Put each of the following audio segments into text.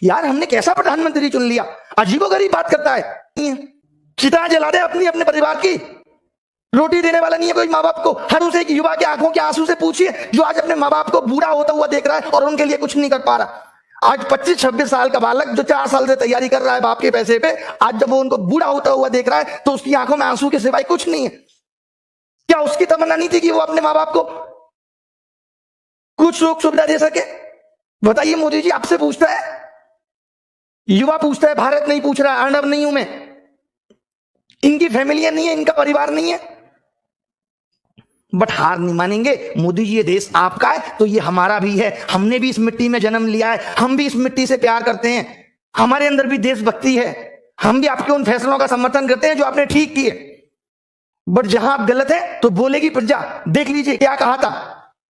यार हमने कैसा प्रधानमंत्री चुन लिया, अजीबोगरीब बात करता है। चिता जला दे अपनी अपने परिवार की, रोटी देने वाला नहीं है कोई माँ बाप को। हर उसे एक युवा के आंखों के आंसू से पूछिए जो आज अपने माँ बाप को बूढ़ा होता हुआ देख रहा है और उनके लिए कुछ नहीं कर पा रहा। आज 25-26 साल का बालक जो 4 साल से तैयारी कर रहा है बाप के पैसे पे, आज जब वो उनको बूढ़ा होता हुआ देख रहा है तो उसकी आंखों में आंसू के सिवाय कुछ नहीं है। क्या उसकी तमन्ना नहीं थी कि वो अपने माँ बाप को कुछ सुख सुविधा दे सके? बताइए मोदी जी, आपसे पूछता है, युवा पूछता है, भारत नहीं पूछ रहा। अर्नब नहीं हूं मैं, इनकी फैमिलियां नहीं है, इनका परिवार नहीं है, बट हार नहीं मानेंगे। मोदी जी ये देश आपका है तो ये हमारा भी है, हमने भी इस मिट्टी में जन्म लिया है, हम भी इस मिट्टी से प्यार करते हैं, हमारे अंदर भी देशभक्ति है, हम भी आपके उन फैसलों का समर्थन करते हैं जो आपने ठीक किए। बट जहां आप गलत है तो बोलेगी प्रजा। देख लीजिए क्या कहा था,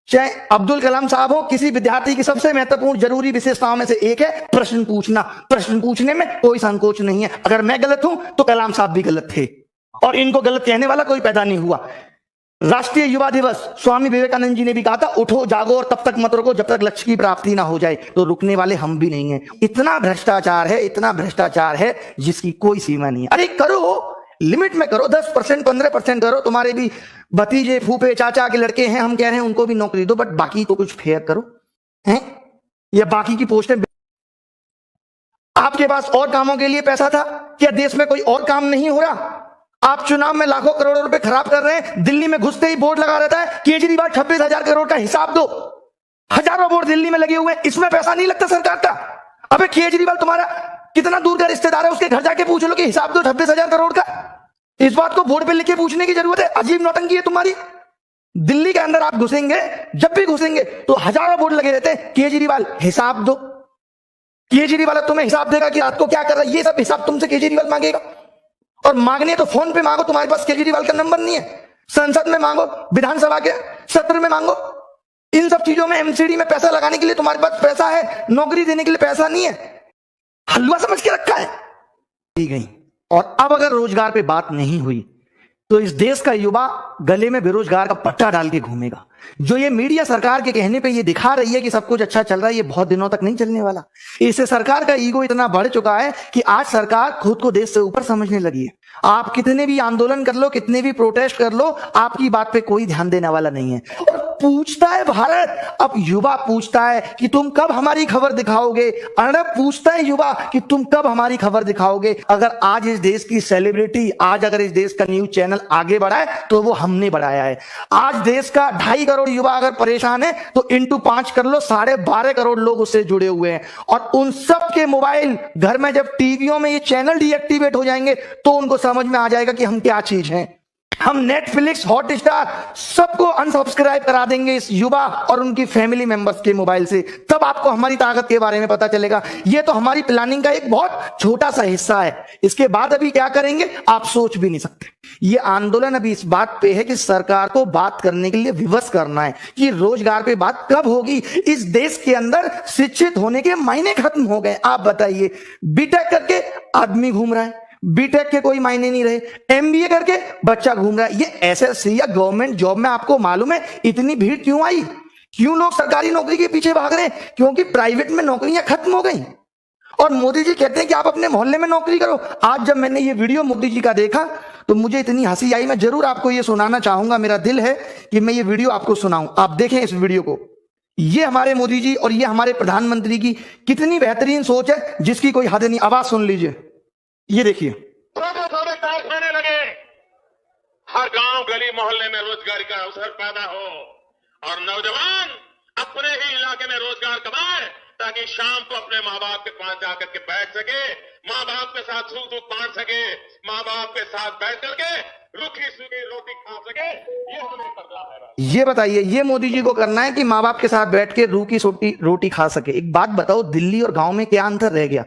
चाहे अब्दुल कलाम साहब हो, किसी विद्यार्थी की सबसे महत्वपूर्ण जरूरी विशेषताओं में से एक है प्रश्न पूछना। प्रश्न पूछने में कोई संकोच नहीं है। अगर मैं गलत हूं तो कलाम साहब भी गलत थे और इनको गलत कहने वाला कोई पैदा नहीं हुआ। राष्ट्रीय युवा दिवस, स्वामी विवेकानंद जी ने भी कहा था, उठो जागो और तब तक मत रुको जब तक लक्ष्य की प्राप्ति ना हो जाए। तो रुकने वाले हम भी नहीं हैं। इतना भ्रष्टाचार है, इतना भ्रष्टाचार है जिसकी कोई सीमा नहीं है। अरे करो, लिमिट में करो, 10% 15% करो। तुम्हारे भी भतीजे फूफे चाचा के लड़के हैं, हम कह रहे हैं उनको भी नौकरी दो, बट बाकी को कुछ फेयर करो हैं। या बाकी की पोस्टें, आपके पास और कामों के लिए पैसा था क्या? देश में कोई और काम नहीं हो रहा? आप चुनाव में लाखों करोड़ों रुपए खराब कर रहे हैं। दिल्ली में घुसते ही बोर्ड लगा रहता है, केजरीवाल 26,000 करोड़ का हिसाब दो। हजारों बोर्ड दिल्ली में लगे हुए हैं, इसमें पैसा नहीं लगता सरकार का। अबे केजरीवाल तुम्हारा कितना दूर का रिश्तेदार है, उसके घर जाके पूछ लो कि हिसाब दो 26,000 करोड़ का। इस बात को बोर्ड पे लिख के पूछने की जरूरत है? अजीब नौटंकी है तुम्हारी। दिल्ली के अंदर आप घुसेंगे, जब भी घुसेंगे तो हजारों बोर्ड लगे रहते हैं, केजरीवाल हिसाब दो। केजरीवाल तुम्हें हिसाब देगा कि रात को क्या कर रहा है, ये सब हिसाब तुमसे केजरीवाल मांगेगा। और मांगने तो फोन पे मांगो, तुम्हारे पास केजरीवाल का नंबर नहीं है। संसद में मांगो, विधानसभा के सत्र में मांगो। इन सब चीजों में, एमसीडी में पैसा लगाने के लिए तुम्हारे पास पैसा है, नौकरी देने के लिए पैसा नहीं है। हलवा समझ के रखा है गई। और अब अगर रोजगार पे बात नहीं हुई तो इस देश का युवा गले में बेरोजगार का पट्टा डाल के घूमेगा। जो ये मीडिया सरकार के कहने पे ये दिखा रही है कि सब कुछ अच्छा चल रहा है, ये बहुत दिनों तक नहीं चलने वाला। इससे सरकार का ईगो इतना बढ़ चुका है कि आज सरकार खुद को देश से ऊपर समझने लगी है। आप कितने भी आंदोलन कर लो, कितने भी प्रोटेस्ट कर लो, आपकी बात पे कोई ध्यान देने वाला नहीं है। और पूछता है भारत, अब युवा पूछता है कि तुम कब हमारी खबर दिखाओगे। अर्नब पूछता है युवा कि तुम कब हमारी खबर दिखाओगे। अगर आज इस देश की सेलिब्रिटी, आज अगर इस देश का न्यूज चैनल आगे बढ़ा है तो वो हमने बढ़ाया है। आज देश का 2.5 करोड़ युवा अगर परेशान है तो इंटू 5 कर लो, 12.5 करोड़ लोग उससे जुड़े हुए हैं। और उन सब के मोबाइल घर में जब टीवियों में ये चैनल डीएक्टिवेट हो जाएंगे तो उनको समझ में आ जाएगा कि हम क्या चीज हैं। हम नेटफ्लिक्स, हॉटस्टार सबको अनसब्सक्राइब करा देंगे इस युवा और उनकी फैमिली मेंबर्स के मोबाइल से। तब आपको हमारी ताकत के बारे में पता चलेगा। ये तो हमारी प्लानिंग का एक बहुत छोटा सा हिस्सा है। इसके बाद अभी क्या करेंगे आप सोच भी नहीं सकते। ये आंदोलन अभी इस बात पे है कि सरकार को बात करने के लिए विवश करना है कि रोजगार पे बात कब होगी। इस देश के अंदर शिक्षित होने के मायने खत्म हो गए। आप बताइए, बीटेक करके आदमी घूम रहा है, बीटेक के कोई मायने नहीं रहे, एमबीए करके बच्चा घूम रहा है। ये एसएससी या गवर्नमेंट जॉब में आपको मालूम है इतनी भीड़ क्यों आई? क्यों लोग सरकारी नौकरी के पीछे भाग रहे हैं? क्योंकि प्राइवेट में नौकरियां खत्म हो गई। और मोदी जी कहते हैं कि आप अपने मोहल्ले में नौकरी करो। आज जब मैंने ये वीडियो मोदी जी का देखा तो मुझे इतनी हंसी आई, मैं जरूर आपको ये सुनाना चाहूंगा। मेरा दिल है कि मैं ये वीडियो आपको सुनाऊं। आप देखें इस वीडियो को। ये हमारे मोदी जी और ये हमारे प्रधानमंत्री की कितनी बेहतरीन सोच है जिसकी कोई हद नहीं। आवाज सुन लीजिए, ये देखिए। थोड़े थोड़े कारखाने लगे, हर गांव गली मोहल्ले में रोजगारी का अवसर पैदा हो और नौजवान अपने ही इलाके में रोजगार कमाए ताकि शाम को अपने माँ बाप के पास जाकर के बैठ सके, माँ बाप के साथ सुख दुख बांट सके, माँ बाप के साथ बैठ करके रूखी सूखी रोटी खा सके। ये हमें करना है। ये बताइए, ये मोदी जी को करना है कि माँ बाप के साथ बैठ के रूखी सूखी रोटी खा सके। एक बात बताओ, दिल्ली और गांव में क्या अंतर रह गया?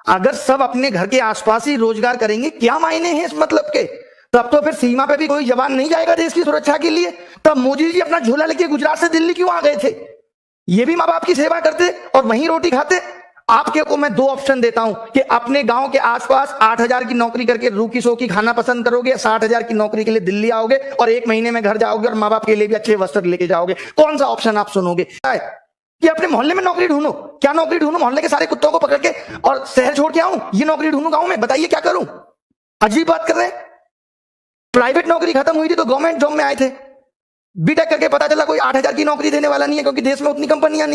अगर सब अपने घर के आसपास ही रोजगार करेंगे, क्या मायने हैं इस मतलब के? तब तो फिर सीमा पे भी कोई जवान नहीं जाएगा देश की सुरक्षा के लिए। तब मोदी जी अपना झोला लेके गुजरात से दिल्ली क्यों आ गए थे? ये भी माँ बाप की सेवा करते और वहीं रोटी खाते। आपके को मैं 2 ऑप्शन देता हूं कि अपने गांव के आसपास 8,000 की नौकरी करके रूखी सोखी खाना पसंद करोगे, 60,000 की नौकरी के लिए दिल्ली आओगे और 1 महीने में घर जाओगे और माँ बाप के लिए भी अच्छे वस्त्र लेके जाओगे। कौन सा ऑप्शन आप सुनोगे? कि अपने मोहल्ले में नौकरी ढूंढो। क्या नौकरी ढूंढो? मोहल्ले के सारे कुत्तों को पकड़ के और शहर छोड़ के आऊं? ये नौकरी ढूंढूं गांव में? बताइए क्या करूं? अजीब बात कर रहे हैं। प्राइवेट नौकरी खत्म हुई थी तो गवर्नमेंट जॉब में आए थे। बीटेक करके पता चला कोई 8,000 की नौकरी देने वाला नहीं है, क्योंकि देश में उतनी कंपनियां नहीं।